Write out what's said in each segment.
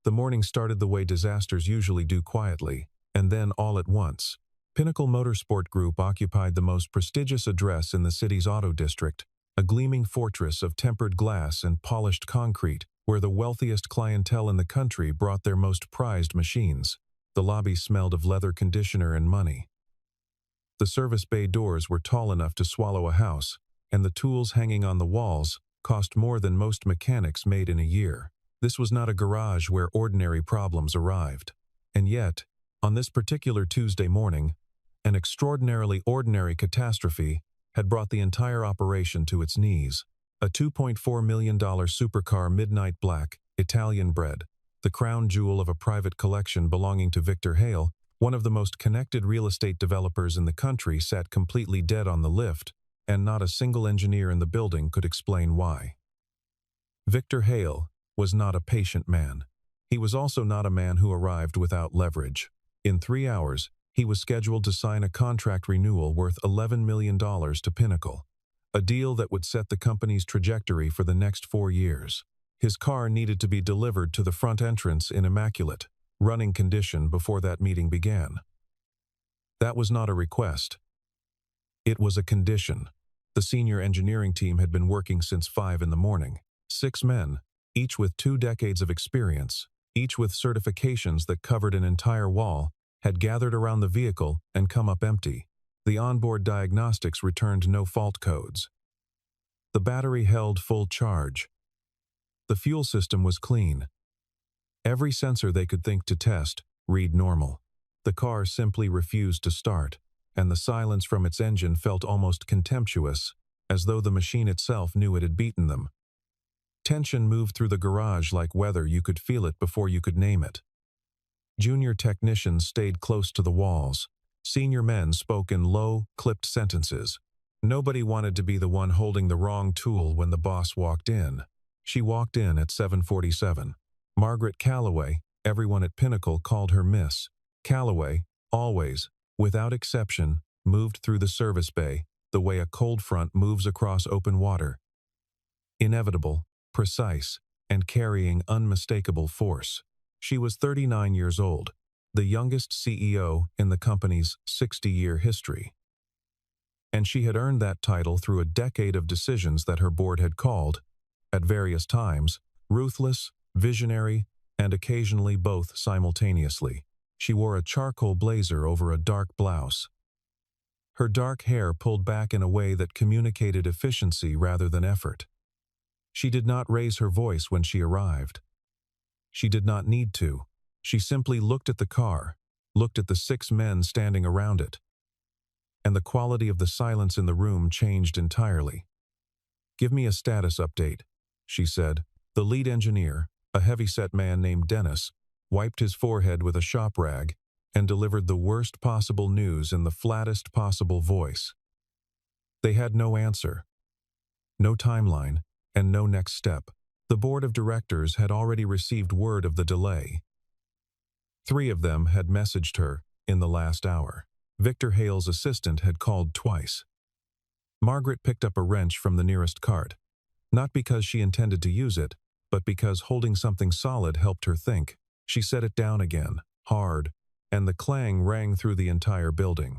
The morning started the way disasters usually do, quietly, and then all at once. Pinnacle Motorsport Group occupied the most prestigious address in the city's auto district, a gleaming fortress of tempered glass and polished concrete, where the wealthiest clientele in the country brought their most prized machines. The lobby smelled of leather conditioner and money. The service bay doors were tall enough to swallow a house, and the tools hanging on the walls cost more than most mechanics made in a year. This was not a garage where ordinary problems arrived. And yet, on this particular Tuesday morning, an extraordinarily ordinary catastrophe had brought the entire operation to its knees. A $2.4 million supercar Midnight Black, Italian-bred, the crown jewel of a private collection belonging to Victor Hale, one of the most connected real estate developers in the country, sat completely dead on the lift, and not a single engineer in the building could explain why. Victor Hale was not a patient man. He was also not a man who arrived without leverage. In 3 hours, he was scheduled to sign a contract renewal worth $11 million to Pinnacle, a deal that would set the company's trajectory for the next 4 years. His car needed to be delivered to the front entrance in immaculate, running condition before that meeting began. That was not a request. It was a condition. The senior engineering team had been working since 5 in the morning. 6 men, each with 2 decades of experience, each with certifications that covered an entire wall, had gathered around the vehicle and come up empty. The onboard diagnostics returned no fault codes. The battery held full charge. The fuel system was clean. Every sensor they could think to test read normal. The car simply refused to start, and the silence from its engine felt almost contemptuous, as though the machine itself knew it had beaten them. Tension moved through the garage like weather. You could feel it before you could name it. Junior technicians stayed close to the walls. Senior men spoke in low, clipped sentences. Nobody wanted to be the one holding the wrong tool when the boss walked in. She walked in at 7:47. Margaret Calloway, everyone at Pinnacle called her Miss. Calloway, always, without exception, moved through the service bay, the way a cold front moves across open water. Inevitable, precise, and carrying unmistakable force. She was 39 years old, the youngest CEO in the company's 60-year history. And she had earned that title through a decade of decisions that her board had called, at various times, ruthless, visionary, and occasionally both simultaneously. She wore a charcoal blazer over a dark blouse. Her dark hair pulled back in a way that communicated efficiency rather than effort. She did not raise her voice when she arrived. She did not need to. She simply looked at the car, looked at the 6 men standing around it. And the quality of the silence in the room changed entirely. "Give me a status update," she said. The lead engineer, a heavy-set man named Dennis, wiped his forehead with a shop rag and delivered the worst possible news in the flattest possible voice. They had no answer, no timeline, and no next step. The board of directors had already received word of the delay. 3 of them had messaged her in the last hour. Victor Hale's assistant had called twice. Margaret picked up a wrench from the nearest cart, not because she intended to use it, but because holding something solid helped her think. She set it down again, hard, and the clang rang through the entire building.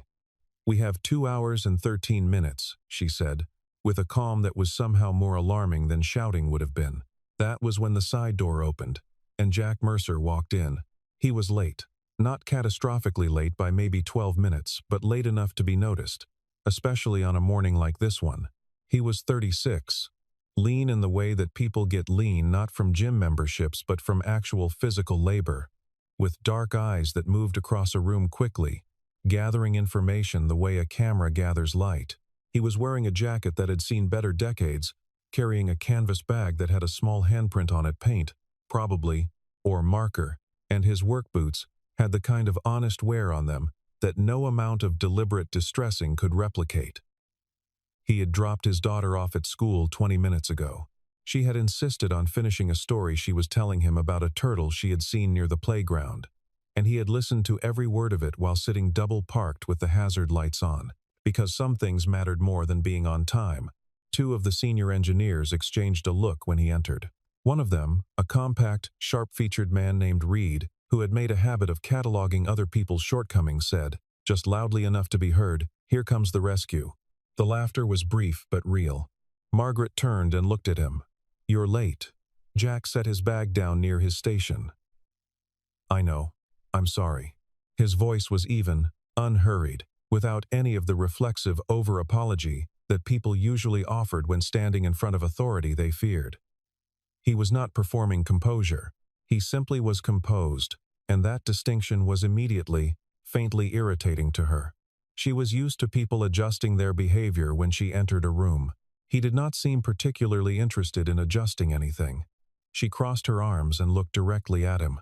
"We have 2 hours and 13 minutes, she said, with a calm that was somehow more alarming than shouting would have been. That was when the side door opened, and Jack Mercer walked in. He was late. Not catastrophically late by maybe 12 minutes, but late enough to be noticed, especially on a morning like this one. He was 36, lean in the way that people get lean not from gym memberships but from actual physical labor, with dark eyes that moved across a room quickly, gathering information the way a camera gathers light. He was wearing a jacket that had seen better decades, carrying a canvas bag that had a small handprint on it, paint, probably, or marker, and his work boots had the kind of honest wear on them that no amount of deliberate distressing could replicate. He had dropped his daughter off at school 20 minutes ago. She had insisted on finishing a story she was telling him about a turtle she had seen near the playground, and he had listened to every word of it while sitting double-parked with the hazard lights on, because some things mattered more than being on time. 2 of the senior engineers exchanged a look when he entered. One of them, a compact, sharp-featured man named Reed, who had made a habit of cataloging other people's shortcomings, said, just loudly enough to be heard, "Here comes the rescue." The laughter was brief but real. Margaret turned and looked at him. "You're late." Jack set his bag down near his station. "I know. I'm sorry." His voice was even, unhurried, without any of the reflexive over-apology that people usually offered when standing in front of authority they feared. He was not performing composure. He simply was composed, and that distinction was immediately, faintly irritating to her. She was used to people adjusting their behavior when she entered a room. He did not seem particularly interested in adjusting anything. She crossed her arms and looked directly at him.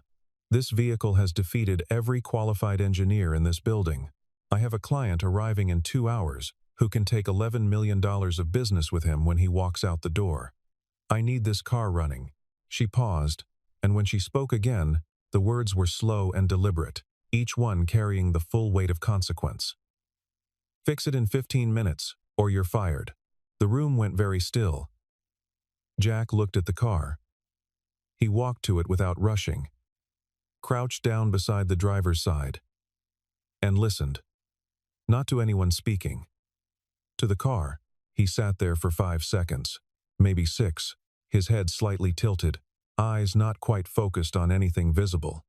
"This vehicle has defeated every qualified engineer in this building. I have a client arriving in 2 hours who can take $11 million of business with him when he walks out the door. I need this car running." She paused, and when she spoke again, the words were slow and deliberate, each one carrying the full weight of consequence. "Fix it in 15 minutes, or you're fired." The room went very still. Jack looked at the car. He walked to it without rushing, crouched down beside the driver's side, and listened. Not to anyone speaking. To the car. He sat there for 5 seconds, maybe 6, his head slightly tilted, eyes not quite focused on anything visible.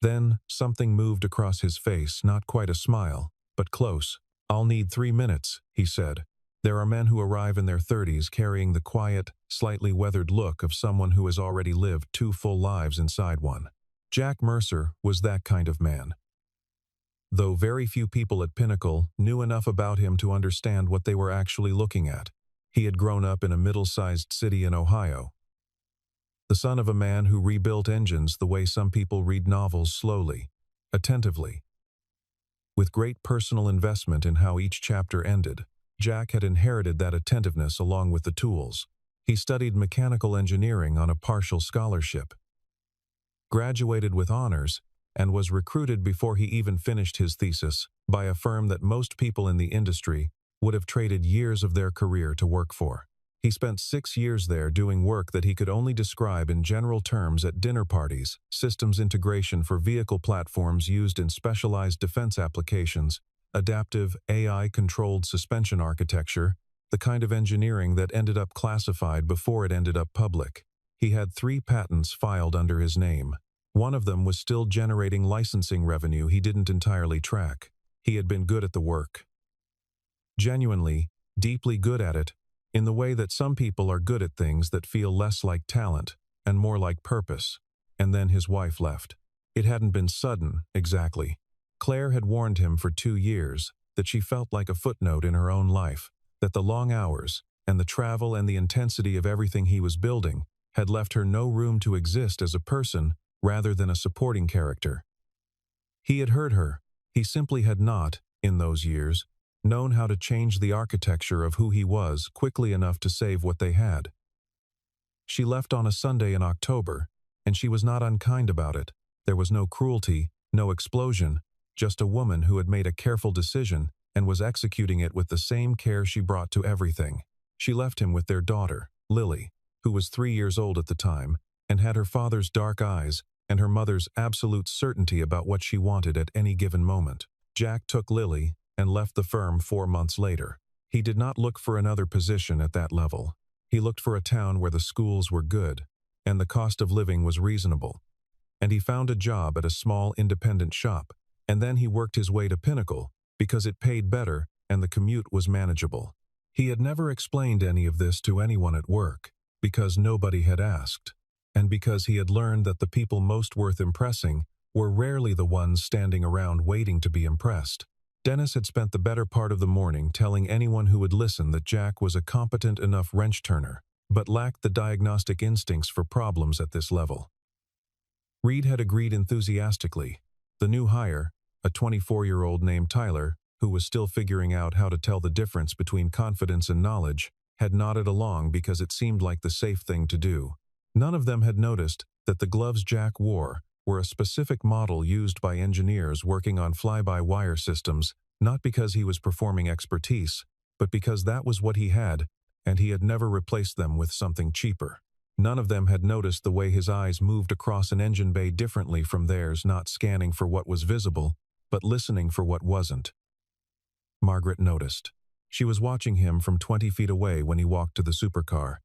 Then, something moved across his face, not quite a smile, but close. "I'll need 3 minutes," he said. There are men who arrive in their 30s carrying the quiet, slightly weathered look of someone who has already lived 2 full lives inside one. Jack Mercer was that kind of man. Though very few people at Pinnacle knew enough about him to understand what they were actually looking at. He had grown up in a middle-sized city in Ohio. The son of a man who rebuilt engines the way some people read novels slowly, attentively. With great personal investment in how each chapter ended, Jack had inherited that attentiveness along with the tools. He studied mechanical engineering on a partial scholarship, graduated with honors, and was recruited before he even finished his thesis by a firm that most people in the industry would have traded years of their career to work for. He spent 6 years there doing work that he could only describe in general terms at dinner parties: systems integration for vehicle platforms used in specialized defense applications, adaptive AI-controlled suspension architecture, the kind of engineering that ended up classified before it ended up public. He had 3 patents filed under his name. One of them was still generating licensing revenue he didn't entirely track. He had been good at the work. Genuinely, deeply good at it, in the way that some people are good at things that feel less like talent and more like purpose. And then his wife left. It hadn't been sudden, exactly. Claire had warned him for 2 years that she felt like a footnote in her own life, that the long hours and the travel and the intensity of everything he was building had left her no room to exist as a person rather than a supporting character. He had heard her. He simply had not, in those years, known how to change the architecture of who he was quickly enough to save what they had. She left on a Sunday in October, and she was not unkind about it. There was no cruelty, no explosion, just a woman who had made a careful decision and was executing it with the same care she brought to everything. She left him with their daughter, Lily, who was 3 years old at the time, and had her father's dark eyes and her mother's absolute certainty about what she wanted at any given moment. Jack took Lily and left the firm 4 months later. He did not look for another position at that level. He looked for a town where the schools were good and the cost of living was reasonable. And he found a job at a small independent shop, and then he worked his way to Pinnacle because it paid better and the commute was manageable. He had never explained any of this to anyone at work because nobody had asked, and because he had learned that the people most worth impressing were rarely the ones standing around waiting to be impressed. Dennis had spent the better part of the morning telling anyone who would listen that Jack was a competent enough wrench turner, but lacked the diagnostic instincts for problems at this level. Reed had agreed enthusiastically. The new hire, a 24-year-old named Tyler, who was still figuring out how to tell the difference between confidence and knowledge, had nodded along because it seemed like the safe thing to do. None of them had noticed that the gloves Jack wore were a specific model used by engineers working on fly-by-wire systems, not because he was performing expertise, but because that was what he had, and he had never replaced them with something cheaper. None of them had noticed the way his eyes moved across an engine bay differently from theirs, not scanning for what was visible, but listening for what wasn't. Margaret noticed. She was watching him from 20 feet away when he walked to the supercar,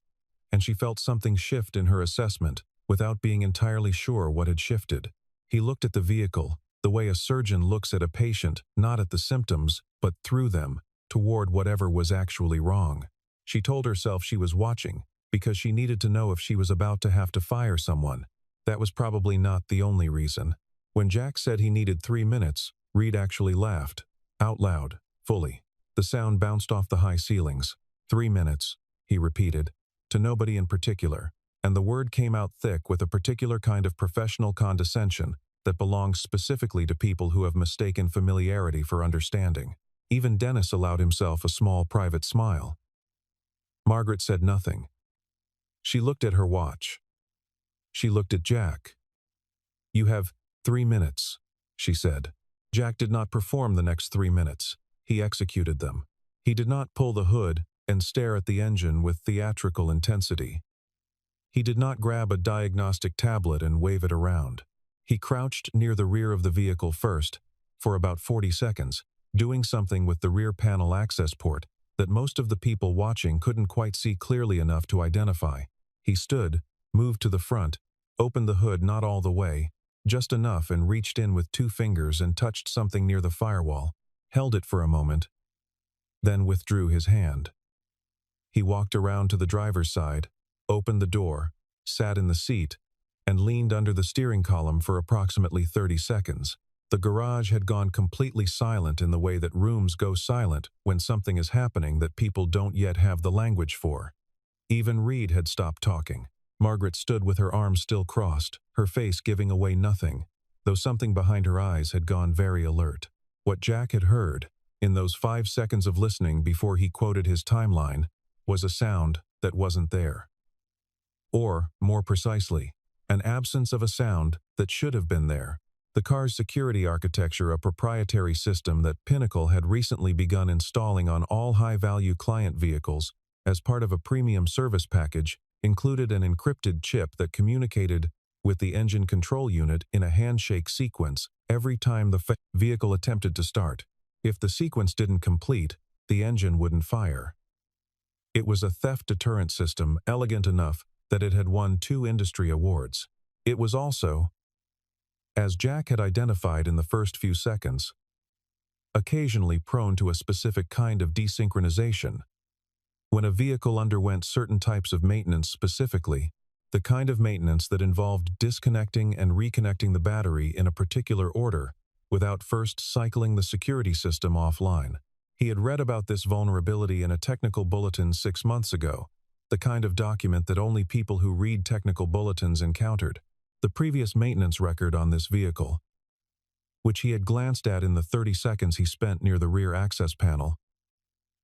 and she felt something shift in her assessment without being entirely sure what had shifted. He looked at the vehicle, the way a surgeon looks at a patient, not at the symptoms, but through them, toward whatever was actually wrong. She told herself she was watching because she needed to know if she was about to have to fire someone. That was probably not the only reason. When Jack said he needed 3 minutes, Reed actually laughed, out loud, fully. The sound bounced off the high ceilings. 3 minutes, he repeated, to nobody in particular, and the word came out thick with a particular kind of professional condescension that belongs specifically to people who have mistaken familiarity for understanding. Even Dennis allowed himself a small private smile. Margaret said nothing. She looked at her watch. She looked at Jack. "You have 3 minutes," she said. Jack did not perform the next 3 minutes. He executed them. He did not pull the hood and stare at the engine with theatrical intensity. He did not grab a diagnostic tablet and wave it around. He crouched near the rear of the vehicle first, for about 40 seconds, doing something with the rear panel access port that most of the people watching couldn't quite see clearly enough to identify. He stood, moved to the front, opened the hood not all the way, just enough, and reached in with 2 fingers and touched something near the firewall, held it for a moment, then withdrew his hand. He walked around to the driver's side, opened the door, sat in the seat, and leaned under the steering column for approximately 30 seconds. The garage had gone completely silent in the way that rooms go silent when something is happening that people don't yet have the language for. Even Reed had stopped talking. Margaret stood with her arms still crossed, her face giving away nothing, though something behind her eyes had gone very alert. What Jack had heard, in those 5 seconds of listening before he quoted his timeline, was a sound that wasn't there. Or, more precisely, an absence of a sound that should have been there. The car's security architecture, a proprietary system that Pinnacle had recently begun installing on all high-value client vehicles as part of a premium service package, included an encrypted chip that communicated with the engine control unit in a handshake sequence every time the vehicle attempted to start. If the sequence didn't complete, the engine wouldn't fire. It was a theft deterrent system elegant enough that it had won 2 industry awards. It was also, as Jack had identified in the first few seconds, occasionally prone to a specific kind of desynchronization. When a vehicle underwent certain types of maintenance, specifically, the kind of maintenance that involved disconnecting and reconnecting the battery in a particular order without first cycling the security system offline. He had read about this vulnerability in a technical bulletin 6 months ago, the kind of document that only people who read technical bulletins encountered. The previous maintenance record on this vehicle, which he had glanced at in the 30 seconds he spent near the rear access panel,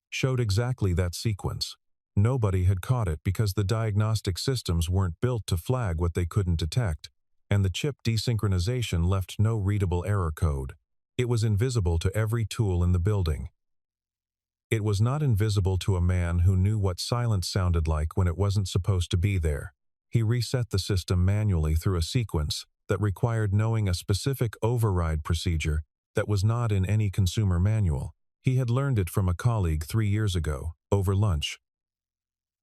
showed exactly that sequence. Nobody had caught it because the diagnostic systems weren't built to flag what they couldn't detect, and the chip desynchronization left no readable error code. It was invisible to every tool in the building. It was not invisible to a man who knew what silence sounded like when it wasn't supposed to be there. He reset the system manually through a sequence that required knowing a specific override procedure that was not in any consumer manual. He had learned it from a colleague 3 years ago, over lunch.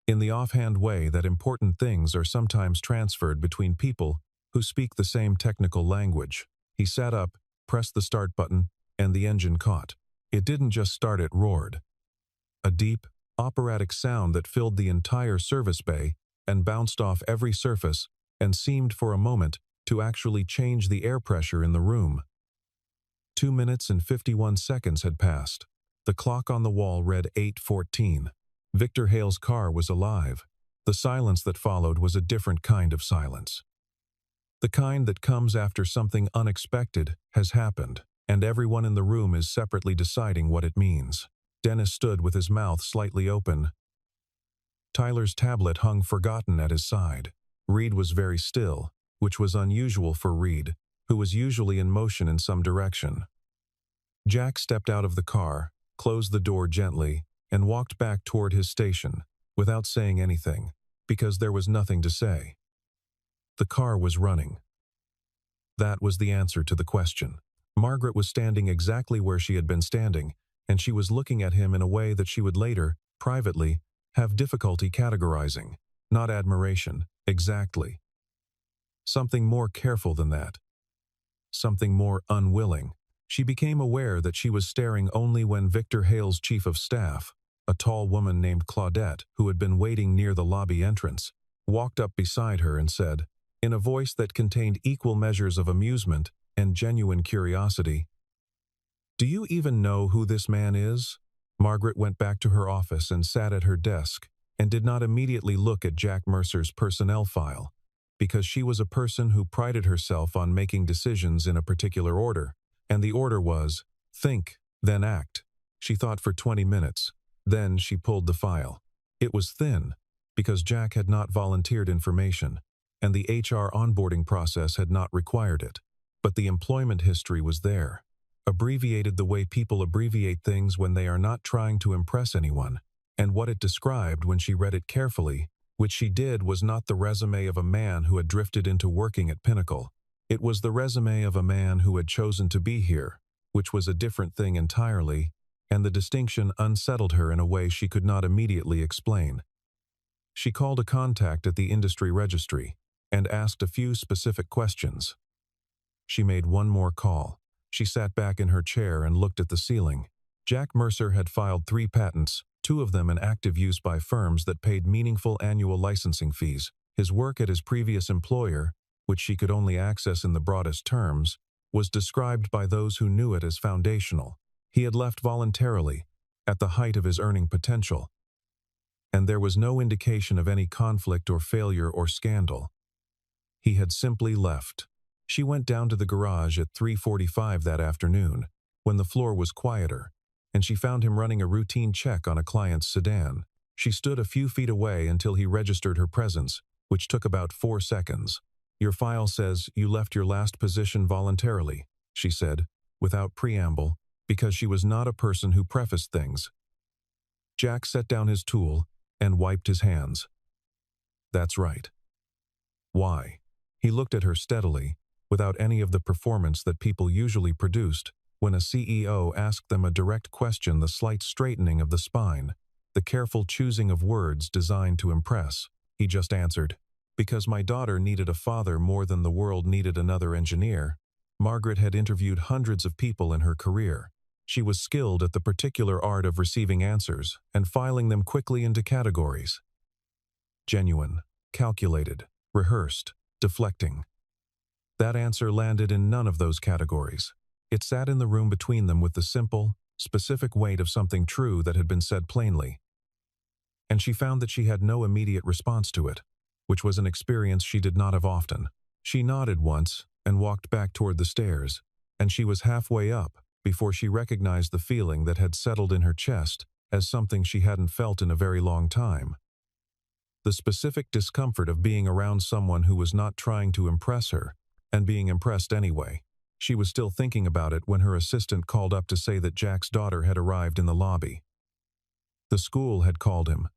In the offhand way that important things are sometimes transferred between people who speak the same technical language. He sat up, pressed the start button, and the engine caught. It didn't just start, it roared. A deep, operatic sound that filled the entire service bay and bounced off every surface and seemed for a moment to actually change the air pressure in the room. 2 minutes and 51 seconds had passed. The clock on the wall read 8:14. Victor Hale's car was alive. The silence that followed was a different kind of silence. The kind that comes after something unexpected has happened, and everyone in the room is separately deciding what it means. Dennis stood with his mouth slightly open. Tyler's tablet hung forgotten at his side. Reed was very still, which was unusual for Reed, who was usually in motion in some direction. Jack stepped out of the car, closed the door gently, and walked back toward his station, without saying anything. Because there was nothing to say. The car was running. That was the answer to the question. Margaret was standing exactly where she had been standing, and she was looking at him in a way that she would later, privately, have difficulty categorizing. Not admiration, exactly. Something more careful than that. Something more unwilling. She became aware that she was staring only when Victor Hale's chief of staff, a tall woman named Claudette, who had been waiting near the lobby entrance, walked up beside her and said, in a voice that contained equal measures of amusement and genuine curiosity, "Do you even know who this man is?" Margaret went back to her office and sat at her desk and did not immediately look at Jack Mercer's personnel file, because she was a person who prided herself on making decisions in a particular order, and the order was, think, then act. She thought for 20 minutes. Then she pulled the file. It was thin, because Jack had not volunteered information, and the HR onboarding process had not required it. But the employment history was there, abbreviated the way people abbreviate things when they are not trying to impress anyone, and what it described when she read it carefully, which she did, was not the resume of a man who had drifted into working at Pinnacle. It was the resume of a man who had chosen to be here, which was a different thing entirely, and the distinction unsettled her in a way she could not immediately explain. She called a contact at the industry registry and asked a few specific questions. She made one more call. She sat back in her chair and looked at the ceiling. Jack Mercer had filed 3 patents, 2 of them in active use by firms that paid meaningful annual licensing fees. His work at his previous employer, which she could only access in the broadest terms, was described by those who knew it as foundational. He had left voluntarily, at the height of his earning potential, and there was no indication of any conflict or failure or scandal. He had simply left. She went down to the garage at 3:45 that afternoon, when the floor was quieter, and she found him running a routine check on a client's sedan. She stood a few feet away until he registered her presence, which took about 4 seconds. "Your file says you left your last position voluntarily," she said, without preamble, because she was not a person who prefaced things. Jack set down his tool and wiped his hands. "That's right." "Why?" He looked at her steadily, without any of the performance that people usually produced when a CEO asked them a direct question, the slight straightening of the spine, the careful choosing of words designed to impress. He just answered, "Because my daughter needed a father more than the world needed another engineer." Margaret had interviewed hundreds of people in her career. She was skilled at the particular art of receiving answers and filing them quickly into categories. Genuine, calculated, rehearsed, deflecting. That answer landed in none of those categories. It sat in the room between them with the simple, specific weight of something true that had been said plainly. And she found that she had no immediate response to it, which was an experience she did not have often. She nodded once and walked back toward the stairs, and she was halfway up before she recognized the feeling that had settled in her chest as something she hadn't felt in a very long time. The specific discomfort of being around someone who was not trying to impress her, and being impressed anyway. She was still thinking about it when her assistant called up to say that Jack's daughter had arrived in the lobby. The school had called him.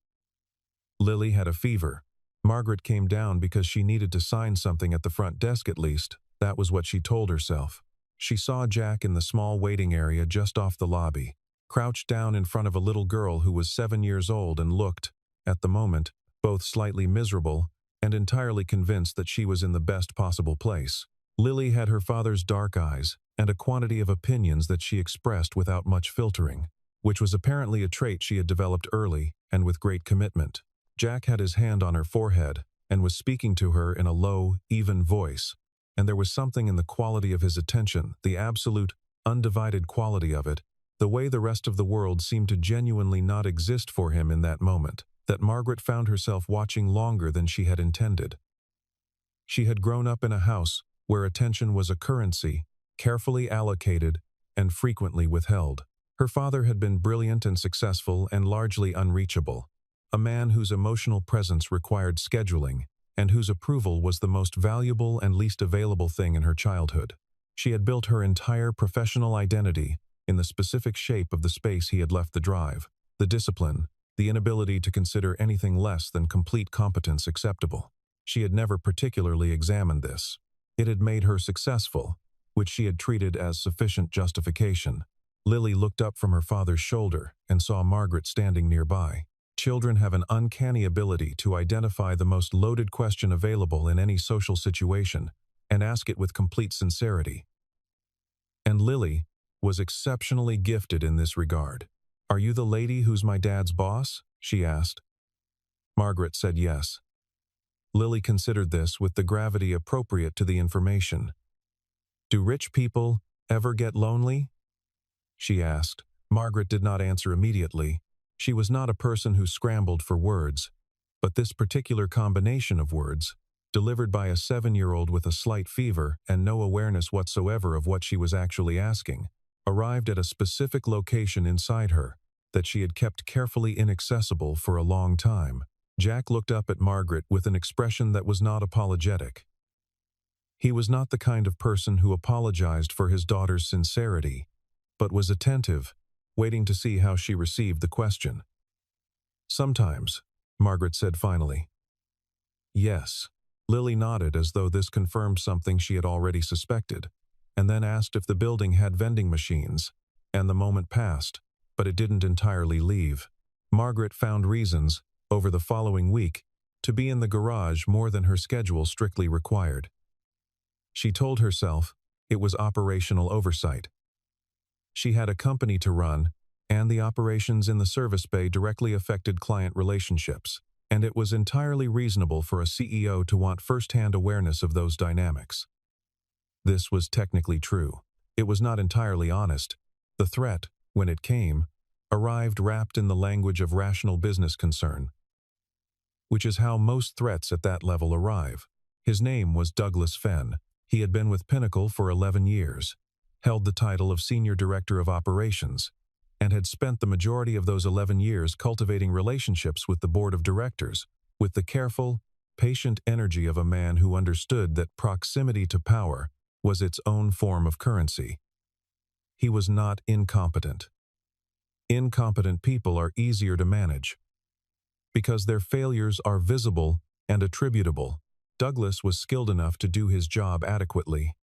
Lily had a fever. Margaret came down because she needed to sign something at the front desk at least. That was what she told herself. She saw Jack in the small waiting area just off the lobby, crouched down in front of a little girl who was 7 years old and looked, at the moment, both slightly miserable and entirely convinced that she was in the best possible place. Lily had her father's dark eyes and a quantity of opinions that she expressed without much filtering, which was apparently a trait she had developed early and with great commitment. Jack had his hand on her forehead and was speaking to her in a low, even voice, and there was something in the quality of his attention, the absolute, undivided quality of it, the way the rest of the world seemed to genuinely not exist for him in that moment, that Margaret found herself watching longer than she had intended. She had grown up in a house where attention was a currency, carefully allocated and frequently withheld. Her father had been brilliant and successful and largely unreachable, a man whose emotional presence required scheduling, and whose approval was the most valuable and least available thing in her childhood. She had built her entire professional identity in the specific shape of the space he had left the drive, the discipline, the inability to consider anything less than complete competence acceptable. She had never particularly examined this. It had made her successful, which she had treated as sufficient justification. Lily looked up from her father's shoulder and saw Margaret standing nearby. Children have an uncanny ability to identify the most loaded question available in any social situation and ask it with complete sincerity. And Lily was exceptionally gifted in this regard. "Are you the lady who's my dad's boss?" she asked. Margaret said yes. Lily considered this with the gravity appropriate to the information. "Do rich people ever get lonely?" she asked. Margaret did not answer immediately. She was not a person who scrambled for words, but this particular combination of words, delivered by a 7-year-old with a slight fever and no awareness whatsoever of what she was actually asking, arrived at a specific location inside her that she had kept carefully inaccessible for a long time. Jack looked up at Margaret with an expression that was not apologetic. He was not the kind of person who apologized for his daughter's sincerity, but was attentive, waiting to see how she received the question. "Sometimes," Margaret said finally. "Yes." Lily nodded as though this confirmed something she had already suspected, and then asked if the building had vending machines, and the moment passed, but it didn't entirely leave. Margaret found reasons, over the following week, to be in the garage more than her schedule strictly required. She told herself it was operational oversight. She had a company to run, and the operations in the service bay directly affected client relationships, and it was entirely reasonable for a CEO to want first-hand awareness of those dynamics. This was technically true. It was not entirely honest. The threat, when it came, arrived wrapped in the language of rational business concern, which is how most threats at that level arrive. His name was Douglas Fenn. He had been with Pinnacle for 11 years, held the title of Senior Director of Operations, and had spent the majority of those 11 years cultivating relationships with the board of directors, with the careful, patient energy of a man who understood that proximity to power was its own form of currency. He was not incompetent. Incompetent people are easier to manage, because their failures are visible and attributable. Douglas was skilled enough to do his job adequately,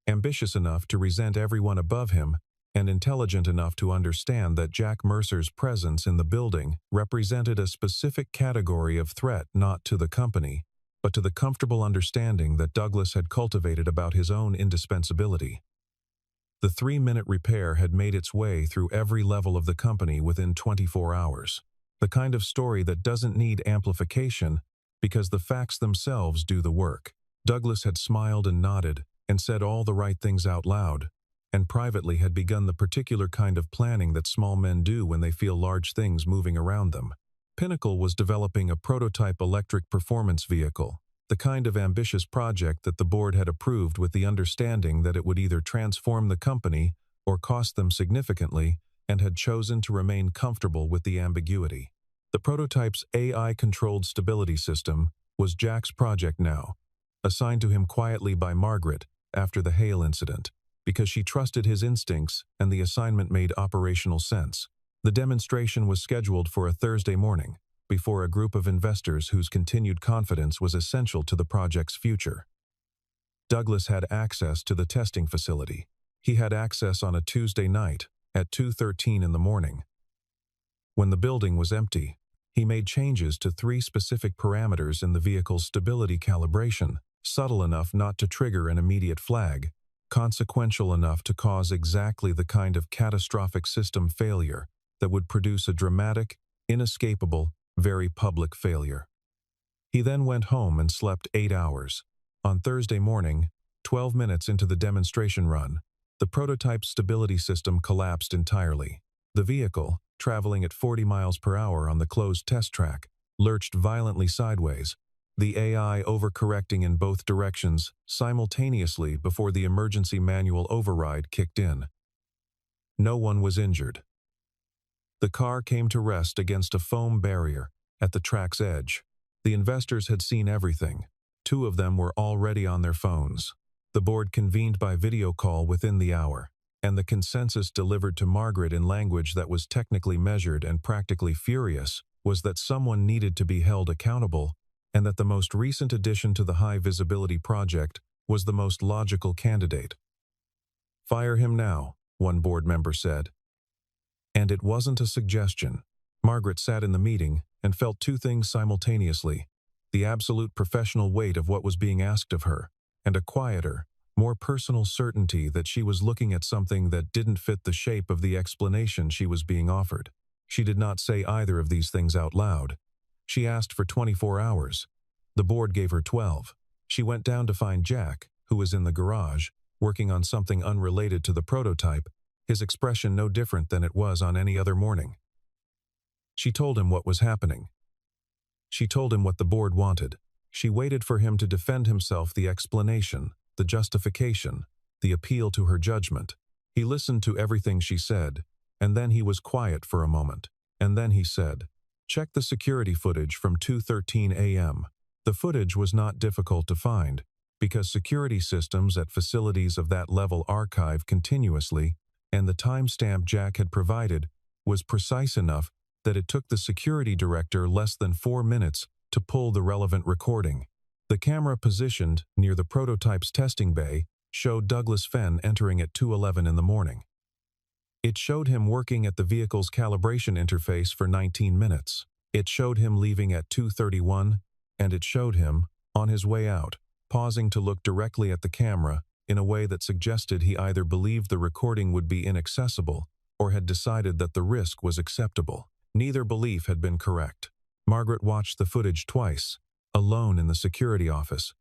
ambitious enough to resent everyone above him, and intelligent enough to understand that Jack Mercer's presence in the building represented a specific category of threat not to the company, but to the comfortable understanding that Douglas had cultivated about his own indispensability. The 3-minute repair had made its way through every level of the company within 24 hours. The kind of story that doesn't need amplification because the facts themselves do the work. Douglas had smiled and nodded and said all the right things out loud, and privately had begun the particular kind of planning that small men do when they feel large things moving around them. Pinnacle was developing a prototype electric performance vehicle, the kind of ambitious project that the board had approved with the understanding that it would either transform the company or cost them significantly, and had chosen to remain comfortable with the ambiguity. The prototype's AI-controlled stability system was Jack's project now, assigned to him quietly by Margaret after the Hale incident, because she trusted his instincts and the assignment made operational sense. The demonstration was scheduled for a Thursday morning, before a group of investors whose continued confidence was essential to the project's future. Douglas had access to the testing facility. He had access on a Tuesday night at 2:13 in the morning. When the building was empty, he made changes to 3 specific parameters in the vehicle's stability calibration, subtle enough not to trigger an immediate flag, consequential enough to cause exactly the kind of catastrophic system failure that would produce a dramatic, inescapable, very public failure. He then went home and slept 8 hours. On Thursday morning, 12 minutes into the demonstration run, the prototype stability system collapsed entirely. The vehicle, traveling at 40 miles per hour on the closed test track, lurched violently sideways, the AI overcorrecting in both directions simultaneously before the emergency manual override kicked in. No one was injured. The car came to rest against a foam barrier at the track's edge. The investors had seen everything. 2 of them were already on their phones. The board convened by video call within the hour, and the consensus delivered to Margaret in language that was technically measured and practically furious was that someone needed to be held accountable, and that the most recent addition to the high-visibility project was the most logical candidate. "Fire him now," one board member said. And it wasn't a suggestion. Margaret sat in the meeting and felt two things simultaneously: the absolute professional weight of what was being asked of her, and a quieter, more personal certainty that she was looking at something that didn't fit the shape of the explanation she was being offered. She did not say either of these things out loud. She asked for 24 hours. The board gave her 12. She went down to find Jack, who was in the garage, working on something unrelated to the prototype, his expression no different than it was on any other morning. She told him what was happening. She told him what the board wanted. She waited for him to defend himself, the explanation, the justification, the appeal to her judgment. He listened to everything she said, and then he was quiet for a moment. And then he said, "Check the security footage from 2:13 a.m. The footage was not difficult to find, because security systems at facilities of that level archive continuously, and the timestamp Jack had provided was precise enough that it took the security director less than 4 minutes to pull the relevant recording. The camera positioned near the prototype's testing bay showed Douglas Fenn entering at 2:11 in the morning. It showed him working at the vehicle's calibration interface for 19 minutes. It showed him leaving at 2:31, and it showed him, on his way out, pausing to look directly at the camera in a way that suggested he either believed the recording would be inaccessible or had decided that the risk was acceptable. Neither belief had been correct. Margaret watched the footage twice, alone in the security office,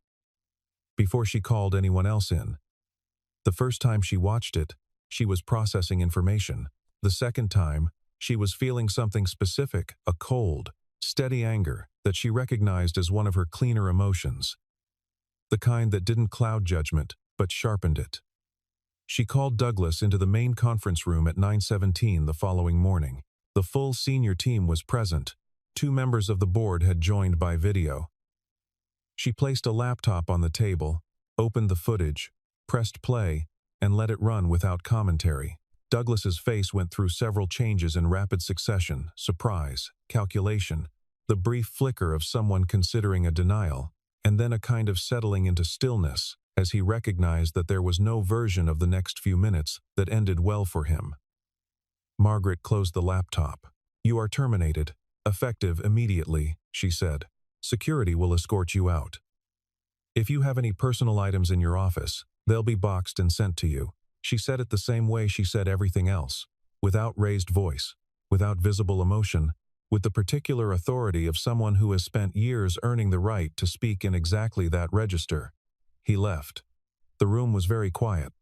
before she called anyone else in. The first time she watched it, she was processing information. The second time, she was feeling something specific, a cold, steady anger that she recognized as one of her cleaner emotions. The kind that didn't cloud judgment, but sharpened it. She called Douglas into the main conference room at 9:17 the following morning. The full senior team was present. 2 members of the board had joined by video. She placed a laptop on the table, opened the footage, pressed play, and let it run without commentary. Douglas's face went through several changes in rapid succession: surprise, calculation, the brief flicker of someone considering a denial, and then a kind of settling into stillness as he recognized that there was no version of the next few minutes that ended well for him. Margaret closed the laptop. "You are terminated. Effective immediately," she said. "Security will escort you out. If you have any personal items in your office, they'll be boxed and sent to you." She said it the same way she said everything else, without raised voice, without visible emotion, with the particular authority of someone who has spent years earning the right to speak in exactly that register. He left. The room was very quiet.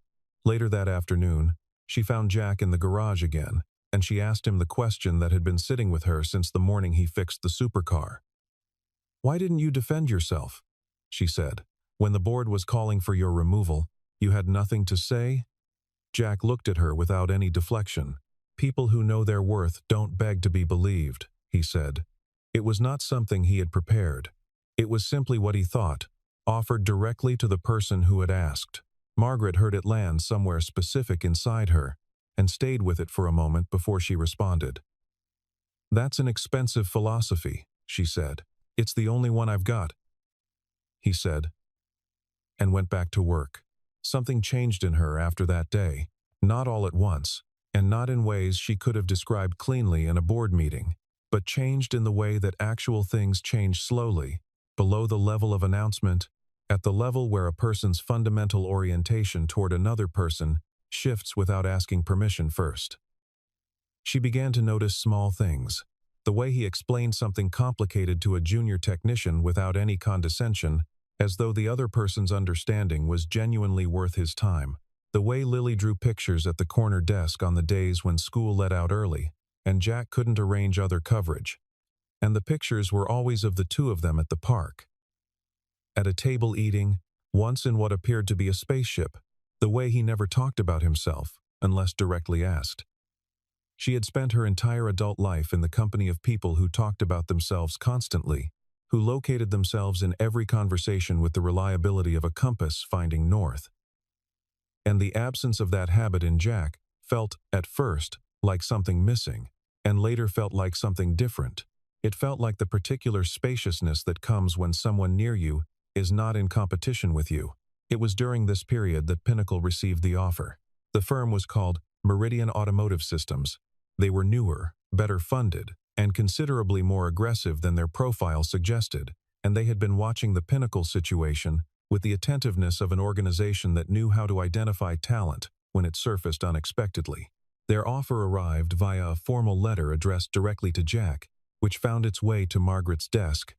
Later that afternoon, she found Jack in the garage again, and she asked him the question that had been sitting with her since the morning he fixed the supercar. "Why didn't you defend yourself?" she said. "When the board was calling for your removal, you had nothing to say?" Jack looked at her without any deflection. "People who know their worth don't beg to be believed," he said. It was not something he had prepared. It was simply what he thought, offered directly to the person who had asked. Margaret heard it land somewhere specific inside her, and stayed with it for a moment before she responded. "That's an expensive philosophy," she said. "It's the only one I've got," he said, and went back to work. Something changed in her after that day, not all at once, and not in ways she could have described cleanly in a board meeting, but changed in the way that actual things change slowly, below the level of announcement, at the level where a person's fundamental orientation toward another person shifts without asking permission first. She began to notice small things: the way he explained something complicated to a junior technician without any condescension, as though the other person's understanding was genuinely worth his time; the way Lily drew pictures at the corner desk on the days when school let out early, and Jack couldn't arrange other coverage. And the pictures were always of the two of them at the park, at a table eating, once in what appeared to be a spaceship, the way he never talked about himself, unless directly asked. She had spent her entire adult life in the company of people who talked about themselves constantly, who located themselves in every conversation with the reliability of a compass finding north. And the absence of that habit in Jack felt, at first, like something missing, and later felt like something different. It felt like the particular spaciousness that comes when someone near you is not in competition with you. It was during this period that Pinnacle received the offer. The firm was called Meridian Automotive Systems. They were newer, better funded, and considerably more aggressive than their profile suggested, and they had been watching the Pinnacle situation with the attentiveness of an organization that knew how to identify talent when it surfaced unexpectedly. Their offer arrived via a formal letter addressed directly to Jack, which found its way to Margaret's desk.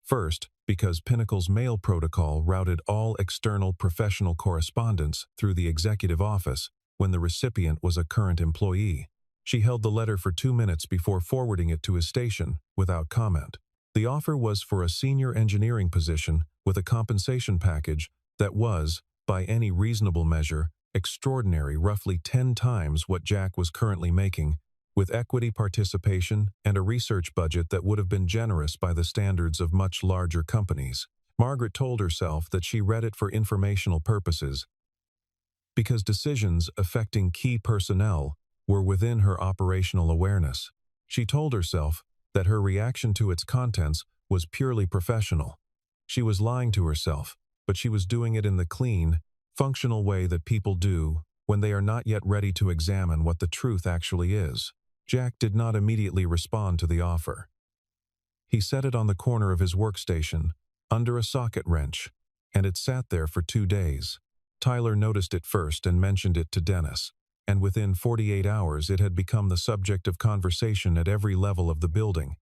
First, because Pinnacle's mail protocol routed all external professional correspondence through the executive office when the recipient was a current employee. She held the letter for 2 minutes before forwarding it to his station, without comment. The offer was for a senior engineering position with a compensation package that was, by any reasonable measure, extraordinary, roughly 10 times what Jack was currently making, with equity participation and a research budget that would have been generous by the standards of much larger companies. Margaret told herself that she read it for informational purposes, because decisions affecting key personnel were within her operational awareness. She told herself that her reaction to its contents was purely professional. She was lying to herself, but she was doing it in the clean, functional way that people do when they are not yet ready to examine what the truth actually is. Jack did not immediately respond to the offer. He set it on the corner of his workstation, under a socket wrench, and it sat there for 2 days. Tyler noticed it first and mentioned it to Dennis, and within 48 hours it had become the subject of conversation at every level of the building,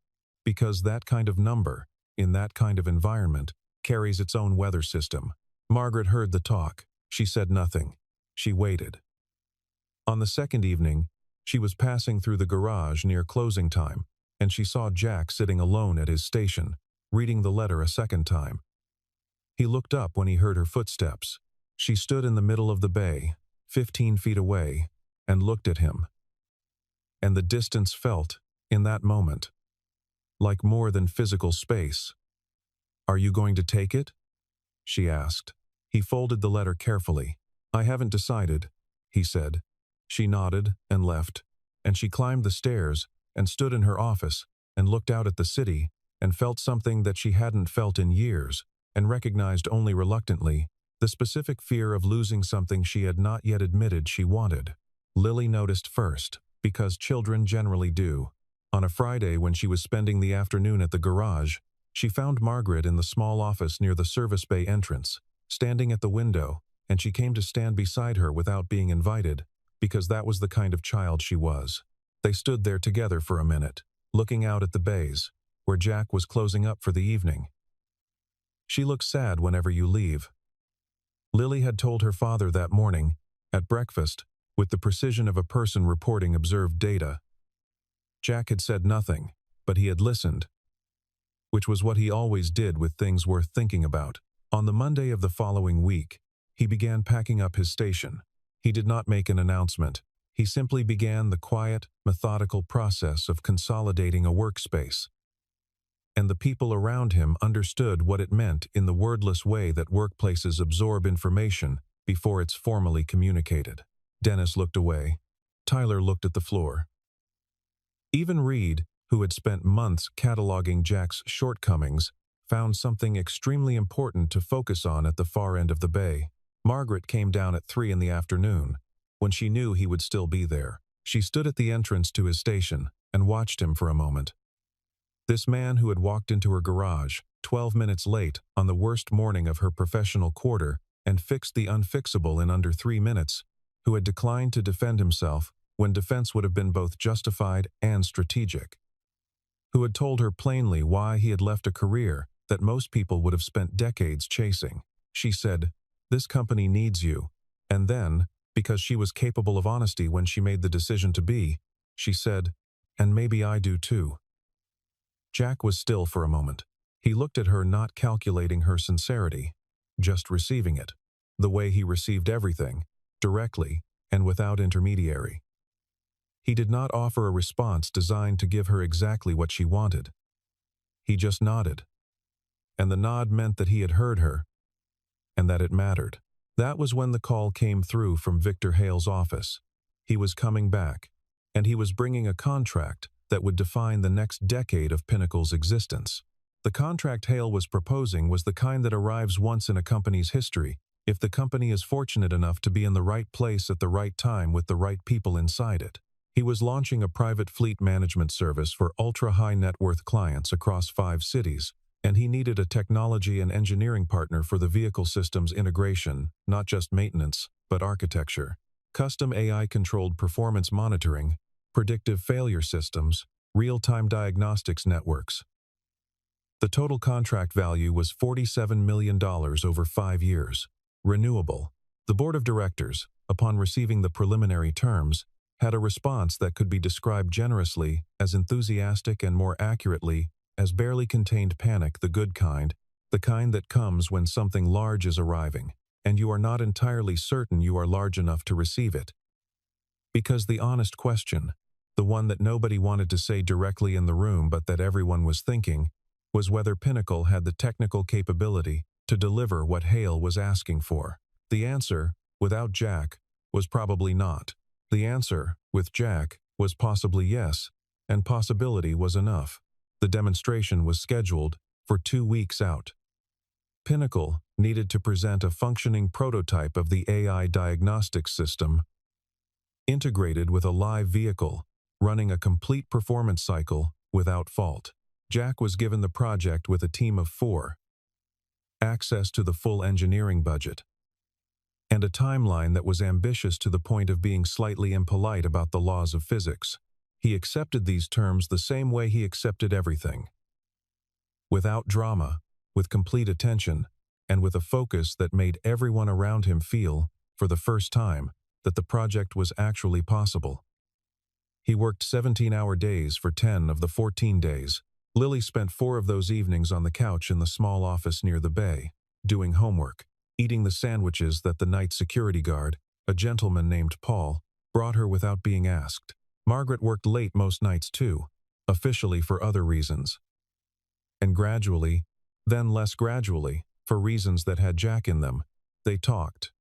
because that kind of number, in that kind of environment, carries its own weather system. Margaret heard the talk. She said nothing. She waited. On the second evening, she was passing through the garage near closing time, and she saw Jack sitting alone at his station, reading the letter a second time. He looked up when he heard her footsteps. She stood in the middle of the bay, 15 feet away, and looked at him. And the distance felt, in that moment, like more than physical space. "Are you going to take it?" she asked. He folded the letter carefully. "I haven't decided," he said. She nodded and left, and she climbed the stairs and stood in her office and looked out at the city and felt something that she hadn't felt in years and recognized only reluctantly, the specific fear of losing something she had not yet admitted she wanted. Lily noticed first, because children generally do. On a Friday when she was spending the afternoon at the garage, she found Margaret in the small office near the service bay entrance, standing at the window, and she came to stand beside her without being invited, because that was the kind of child she was. They stood there together for a minute, looking out at the bays, where Jack was closing up for the evening. "She looks sad whenever you leave," Lily had told her father that morning, at breakfast, with the precision of a person reporting observed data. Jack had said nothing, but he had listened, which was what he always did with things worth thinking about. On the Monday of the following week, he began packing up his station. He did not make an announcement. He simply began the quiet, methodical process of consolidating a workspace. And the people around him understood what it meant in the wordless way that workplaces absorb information before it's formally communicated. Dennis looked away. Tyler looked at the floor. Even Reed, who had spent months cataloging Jack's shortcomings, found something extremely important to focus on at the far end of the bay. Margaret came down at 3 in the afternoon, when she knew he would still be there. She stood at the entrance to his station and watched him for a moment. This man who had walked into her garage, 12 minutes late on the worst morning of her professional quarter and fixed the unfixable in under 3 minutes, who had declined to defend himself when defense would have been both justified and strategic, who had told her plainly why he had left a career that most people would have spent decades chasing. She said, "This company needs you," and then, because she was capable of honesty when she made the decision to be, she said, "And maybe I do too." Jack was still for a moment. He looked at her, not calculating her sincerity, just receiving it, the way he received everything, directly and without intermediary. He did not offer a response designed to give her exactly what she wanted. He just nodded. And the nod meant that he had heard her, and that it mattered. That was when the call came through from Victor Hale's office. He was coming back, and he was bringing a contract that would define the next decade of Pinnacle's existence. The contract Hale was proposing was the kind that arrives once in a company's history, if the company is fortunate enough to be in the right place at the right time with the right people inside it. He was launching a private fleet management service for ultra-high net worth clients across 5 cities, and he needed a technology and engineering partner for the vehicle systems integration, not just maintenance, but architecture. Custom AI-controlled performance monitoring, predictive failure systems, real-time diagnostics networks. The total contract value was $47 million over 5 years. Renewable. The board of directors, upon receiving the preliminary terms, had a response that could be described generously as enthusiastic and more accurately as barely contained panic, the good kind, the kind that comes when something large is arriving, and you are not entirely certain you are large enough to receive it. Because the honest question, the one that nobody wanted to say directly in the room but that everyone was thinking, was whether Pinnacle had the technical capability to deliver what Hale was asking for. The answer, without Jack, was probably not. The answer, with Jack, was possibly yes, and possibility was enough. The demonstration was scheduled for 2 weeks out. Pinnacle needed to present a functioning prototype of the AI diagnostics system, integrated with a live vehicle, running a complete performance cycle without fault. Jack was given the project with a team of 4, access to the full engineering budget, and a timeline that was ambitious to the point of being slightly impolite about the laws of physics. He accepted these terms the same way he accepted everything. Without drama, with complete attention, and with a focus that made everyone around him feel, for the first time, that the project was actually possible. He worked 17-hour days for 10 of the 14 days. Lily spent 4 of those evenings on the couch in the small office near the bay, doing homework, eating the sandwiches that the night security guard, a gentleman named Paul, brought her without being asked. Margaret worked late most nights too, officially for other reasons. And gradually, then less gradually, for reasons that had Jack in them, they talked.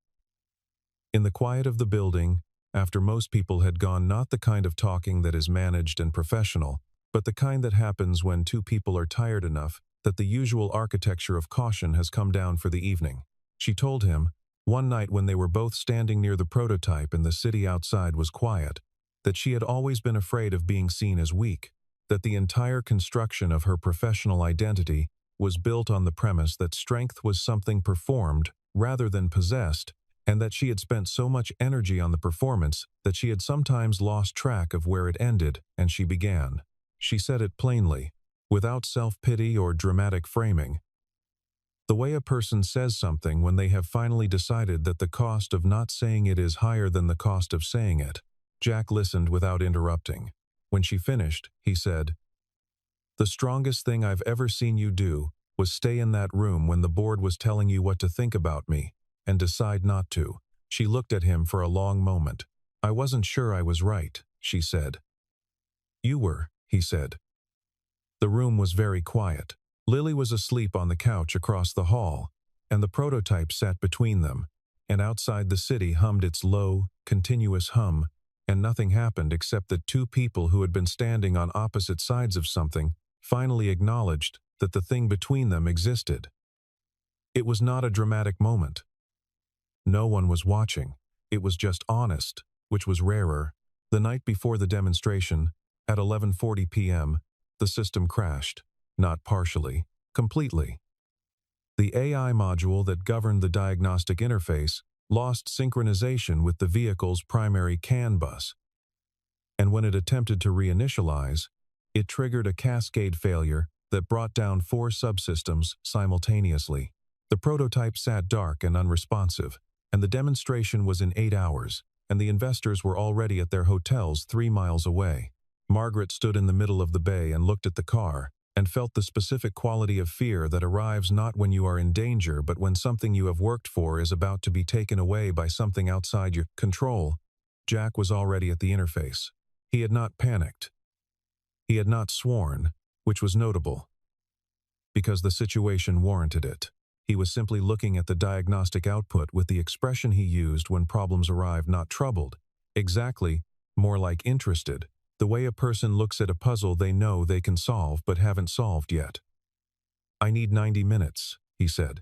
In the quiet of the building, after most people had gone, not the kind of talking that is managed and professional, but the kind that happens when 2 people are tired enough that the usual architecture of caution has come down for the evening. She told him, one night when they were both standing near the prototype and the city outside was quiet, that she had always been afraid of being seen as weak, that the entire construction of her professional identity was built on the premise that strength was something performed rather than possessed, and that she had spent so much energy on the performance that she had sometimes lost track of where it ended and she began. She said it plainly, without self-pity or dramatic framing. The way a person says something when they have finally decided that the cost of not saying it is higher than the cost of saying it. Jack listened without interrupting. When she finished, he said, "The strongest thing I've ever seen you do was stay in that room when the board was telling you what to think about me, and decide not to." She looked at him for a long moment. "I wasn't sure I was right," she said. "You were," he said. The room was very quiet. Lily was asleep on the couch across the hall, and the prototype sat between them, and outside the city hummed its low, continuous hum, and nothing happened except that 2 people who had been standing on opposite sides of something finally acknowledged that the thing between them existed. It was not a dramatic moment. No one was watching. It was just honest, which was rarer. The night before the demonstration, at 11:40 p.m., the system crashed. Not partially, completely. The AI module that governed the diagnostic interface lost synchronization with the vehicle's primary CAN bus, and when it attempted to reinitialize, it triggered a cascade failure that brought down 4 subsystems simultaneously. The prototype sat dark and unresponsive, and the demonstration was in 8 hours, and the investors were already at their hotels 3 miles away. Margaret stood in the middle of the bay and looked at the car, and felt the specific quality of fear that arrives not when you are in danger but when something you have worked for is about to be taken away by something outside your control. Jack was already at the interface. He had not panicked. He had not sworn, which was notable, because the situation warranted it. He was simply looking at the diagnostic output with the expression he used when problems arrived, not troubled, exactly, more like interested. The way a person looks at a puzzle they know they can solve but haven't solved yet. "I need 90 minutes," he said.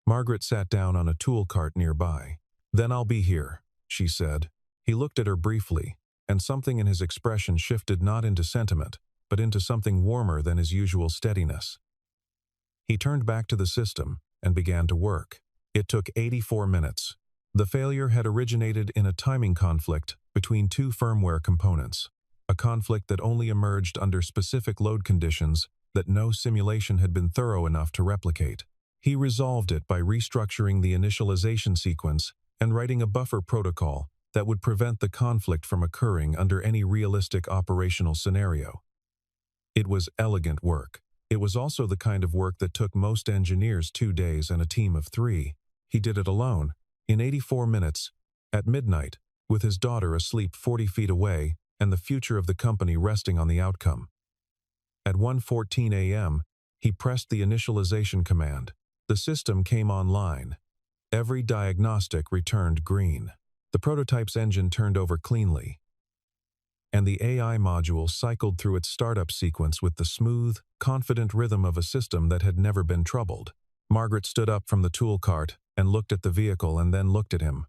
Margaret sat down on a tool cart nearby. "Then I'll be here," she said. He looked at her briefly, and something in his expression shifted not into sentiment, but into something warmer than his usual steadiness. He turned back to the system and began to work. It took 84 minutes. The failure had originated in a timing conflict between two firmware components, a conflict that only emerged under specific load conditions that no simulation had been thorough enough to replicate. He resolved it by restructuring the initialization sequence and writing a buffer protocol that would prevent the conflict from occurring under any realistic operational scenario. It was elegant work. It was also the kind of work that took most engineers 2 days and a team of 3. He did it alone, in 84 minutes, at midnight, with his daughter asleep 40 feet away and the future of the company resting on the outcome. At 1:14 a.m., he pressed the initialization command. The system came online. Every diagnostic returned green. The prototype's engine turned over cleanly, and the AI module cycled through its startup sequence with the smooth, confident rhythm of a system that had never been troubled. Margaret stood up from the tool cart and looked at the vehicle and then looked at him.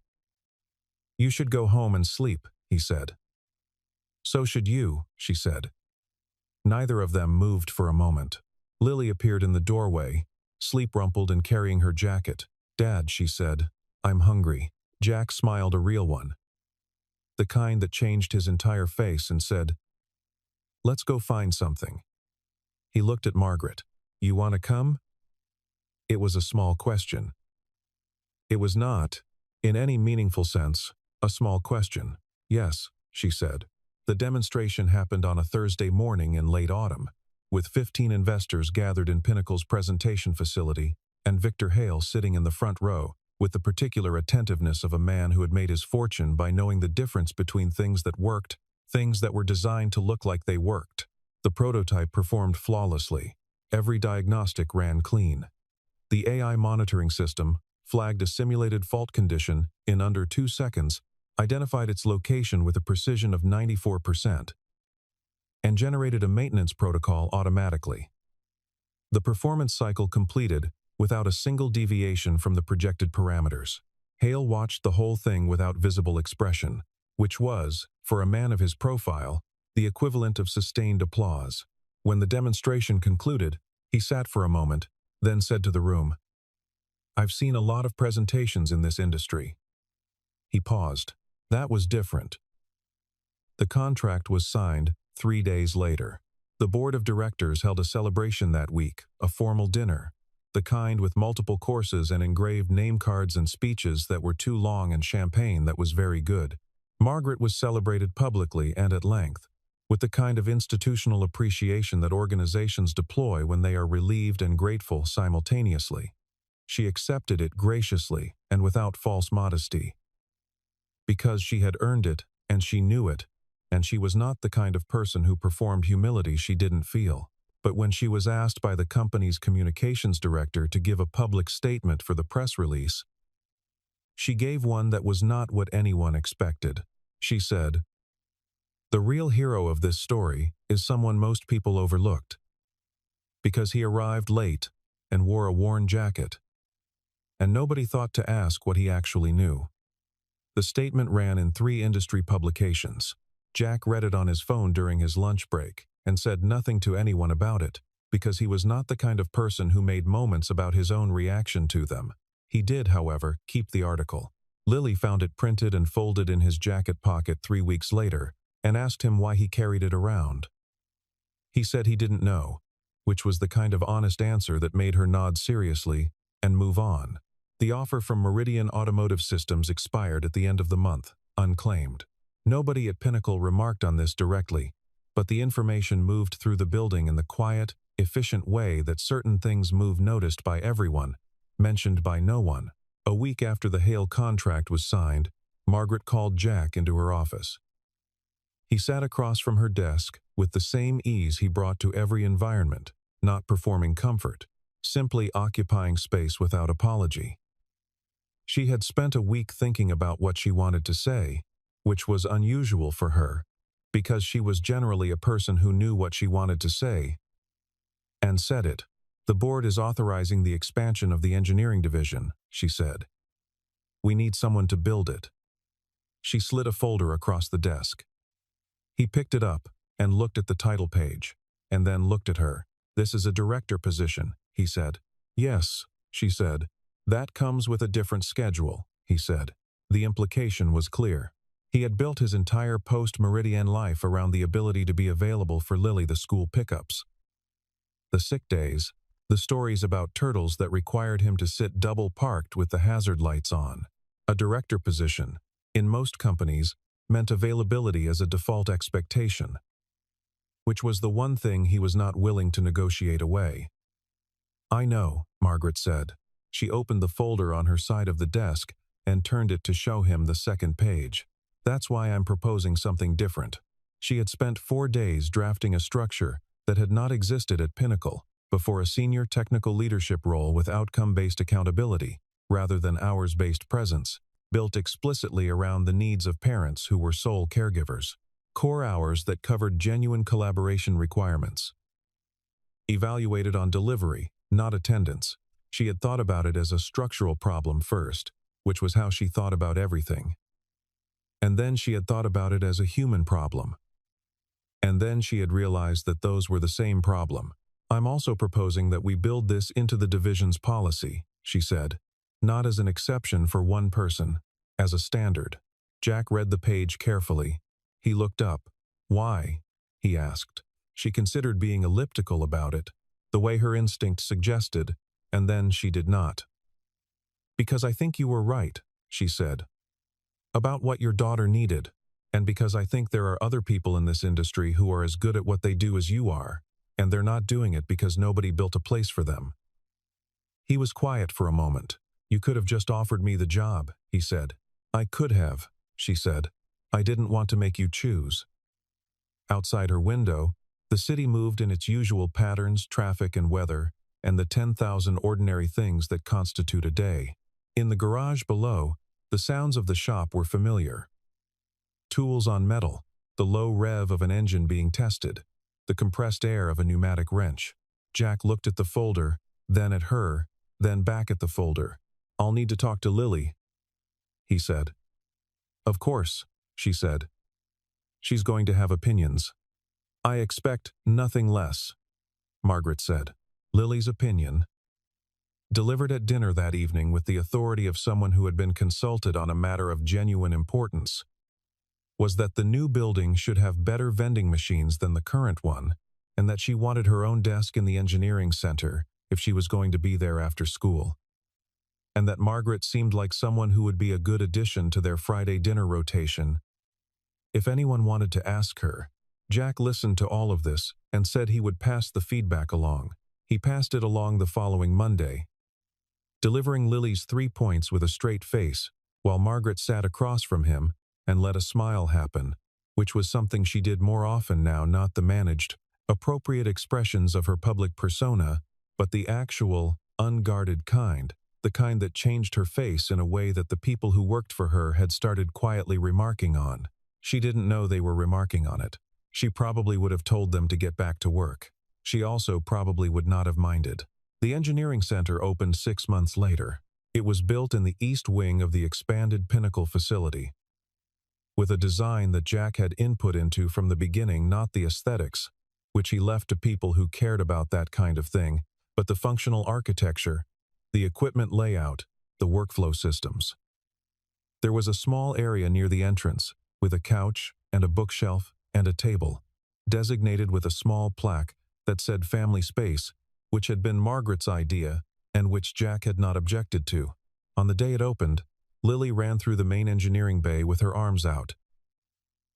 "You should go home and sleep," he said. "So should you," she said. Neither of them moved for a moment. Lily appeared in the doorway, sleep-rumpled and carrying her jacket. "Dad," she said, "I'm hungry." Jack smiled, a real one, the kind that changed his entire face, and said, "Let's go find something." He looked at Margaret. "You want to come?" It was a small question. It was not, in any meaningful sense, a small question. "Yes," she said. The demonstration happened on a Thursday morning in late autumn, with 15 investors gathered in Pinnacle's presentation facility, and Victor Hale sitting in the front row, with the particular attentiveness of a man who had made his fortune by knowing the difference between things that worked, things that were designed to look like they worked. The prototype performed flawlessly. Every diagnostic ran clean. The AI monitoring system flagged a simulated fault condition in under 2 seconds, identified its location with a precision of 94%, and generated a maintenance protocol automatically. The performance cycle completed without a single deviation from the projected parameters. Hale watched the whole thing without visible expression, which was, for a man of his profile, the equivalent of sustained applause. When the demonstration concluded, he sat for a moment, then said to the room, "I've seen a lot of presentations in this industry." He paused. That was different. The contract was signed 3 days later. The board of directors held a celebration that week, a formal dinner, the kind with multiple courses and engraved name cards and speeches that were too long and champagne that was very good. Margaret was celebrated publicly and at length, with the kind of institutional appreciation that organizations deploy when they are relieved and grateful simultaneously. She accepted it graciously and without false modesty, because she had earned it and she knew it, and she was not the kind of person who performed humility she didn't feel. But when she was asked by the company's communications director to give a public statement for the press release, she gave one that was not what anyone expected. She said, "The real hero of this story is someone most people overlooked, because he arrived late and wore a worn jacket, and nobody thought to ask what he actually knew." The statement ran in 3 industry publications. Jack read it on his phone during his lunch break and said nothing to anyone about it, because he was not the kind of person who made moments about his own reaction to them. He did, however, keep the article. Lily found it printed and folded in his jacket pocket 3 weeks later and asked him why he carried it around. He said he didn't know, which was the kind of honest answer that made her nod seriously and move on. The offer from Meridian Automotive Systems expired at the end of the month, unclaimed. Nobody at Pinnacle remarked on this directly, but the information moved through the building in the quiet, efficient way that certain things move, noticed by everyone, mentioned by no one. A week after the Hale contract was signed, Margaret called Jack into her office. He sat across from her desk with the same ease he brought to every environment, not performing comfort, simply occupying space without apology. She had spent a week thinking about what she wanted to say, which was unusual for her, because she was generally a person who knew what she wanted to say and said it. "The board is authorizing the expansion of the engineering division," she said. "We need someone to build it." She slid a folder across the desk. He picked it up and looked at the title page, and then looked at her. "This is a director position," he said. "Yes," she said. "That comes with a different schedule," he said. The implication was clear. He had built his entire post-Meridian life around the ability to be available for Lily the school pickups. The sick days, the stories about turtles that required him to sit double-parked with the hazard lights on. A director position, in most companies, meant availability as a default expectation, which was the one thing he was not willing to negotiate away. "I know," Margaret said. She opened the folder on her side of the desk and turned it to show him the second page. "That's why I'm proposing something different." She had spent 4 days drafting a structure that had not existed at Pinnacle before, a senior technical leadership role with outcome-based accountability, rather than hours-based presence, built explicitly around the needs of parents who were sole caregivers. Core hours that covered genuine collaboration requirements. Evaluated on delivery, not attendance. She had thought about it as a structural problem first, which was how she thought about everything. And then she had thought about it as a human problem. And then she had realized that those were the same problem. "I'm also proposing that we build this into the division's policy," she said. "Not as an exception for one person, as a standard." Jack read the page carefully. He looked up. "Why?" he asked. She considered being elliptical about it, the way her instinct suggested, and then she did not. "Because I think you were right," she said, "about what your daughter needed, and because I think there are other people in this industry who are as good at what they do as you are, and they're not doing it because nobody built a place for them." He was quiet for a moment. "You could have just offered me the job," he said. "I could have," she said. "I didn't want to make you choose." Outside her window, the city moved in its usual patterns, traffic and weather, and the 10,000 ordinary things that constitute a day. In the garage below, the sounds of the shop were familiar. Tools on metal, the low rev of an engine being tested, the compressed air of a pneumatic wrench. Jack looked at the folder, then at her, then back at the folder. "I'll need to talk to Lily," he said. "Of course," she said. "She's going to have opinions." "I expect nothing less," Margaret said. Lily's opinion, delivered at dinner that evening with the authority of someone who had been consulted on a matter of genuine importance, was that the new building should have better vending machines than the current one, and that she wanted her own desk in the engineering center if she was going to be there after school, and that Margaret seemed like someone who would be a good addition to their Friday dinner rotation. If anyone wanted to ask her, Jack listened to all of this and said he would pass the feedback along. He passed it along the following Monday, delivering Lily's 3 points with a straight face, while Margaret sat across from him and let a smile happen, which was something she did more often now, not the managed, appropriate expressions of her public persona, but the actual, unguarded kind, the kind that changed her face in a way that the people who worked for her had started quietly remarking on. She didn't know they were remarking on it. She probably would have told them to get back to work. She also probably would not have minded. The engineering center opened 6 months later. It was built in the east wing of the expanded Pinnacle facility, with a design that Jack had input into from the beginning, not the aesthetics, which he left to people who cared about that kind of thing, but the functional architecture, the equipment layout, the workflow systems. There was a small area near the entrance, with a couch and a bookshelf and a table, designated with a small plaque that said family space, which had been Margaret's idea and which Jack had not objected to. On the day it opened, Lily ran through the main engineering bay with her arms out,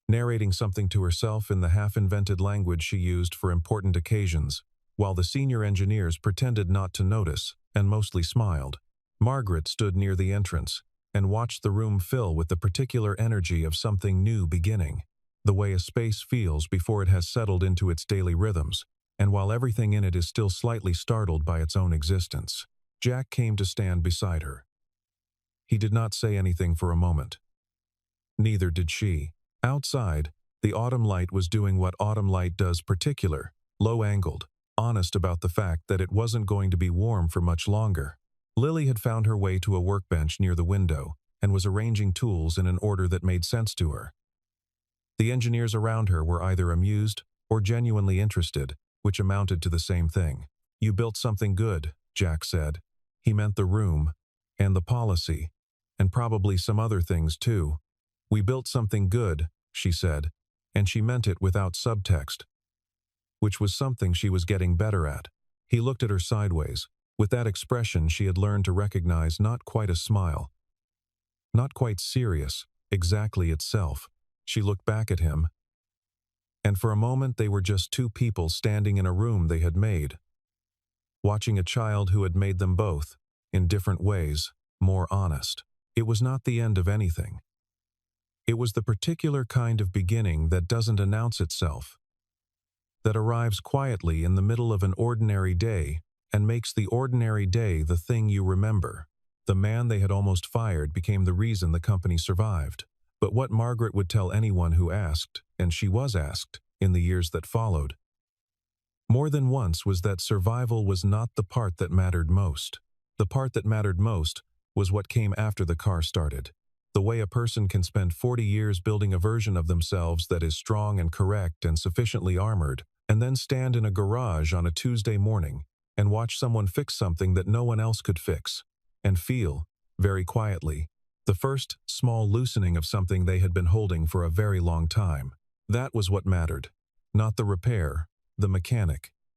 narrating something to herself in the half-invented language she used for important occasions, while the senior engineers pretended not to notice and mostly smiled. Margaret stood near the entrance and watched the room fill with the particular energy of something new beginning, the way a space feels before it has settled into its daily rhythms, and while everything in it is still slightly startled by its own existence. Jack came to stand beside her. He did not say anything for a moment. Neither did she. Outside, The Autumn Light was doing what Autumn Light does particular, low-angled, honest about the fact that it wasn't going to be warm for much longer. Lily had found her way to a workbench near the window and was arranging tools in an order that made sense to her. The engineers around her were either amused or genuinely interested, which amounted to the same thing. "You built something good," Jack said. He meant the room, and the policy, and probably some other things too. "We built something good," she said, and she meant it without subtext, which was something she was getting better at. He looked at her sideways, with that expression she had learned to recognize, not quite a smile, not quite serious, exactly itself. She looked back at him, and for a moment they were just two people standing in a room they had made, watching a child who had made them both, in different ways, more honest. It was not the end of anything. It was the particular kind of beginning that doesn't announce itself, that arrives quietly in the middle of an ordinary day and makes the ordinary day the thing you remember. The man they had almost fired became the reason the company survived. But what Margaret would tell anyone who asked, and she was asked, in the years that followed, more than once, was that survival was not the part that mattered most. The part that mattered most was what came after the car started. The way a person can spend 40 years building a version of themselves that is strong and correct and sufficiently armored, and then stand in a garage on a Tuesday morning and watch someone fix something that no one else could fix, and feel, very quietly, the first small loosening of something they had been holding for a very long time. That was what mattered. Not the repair, the mechanic,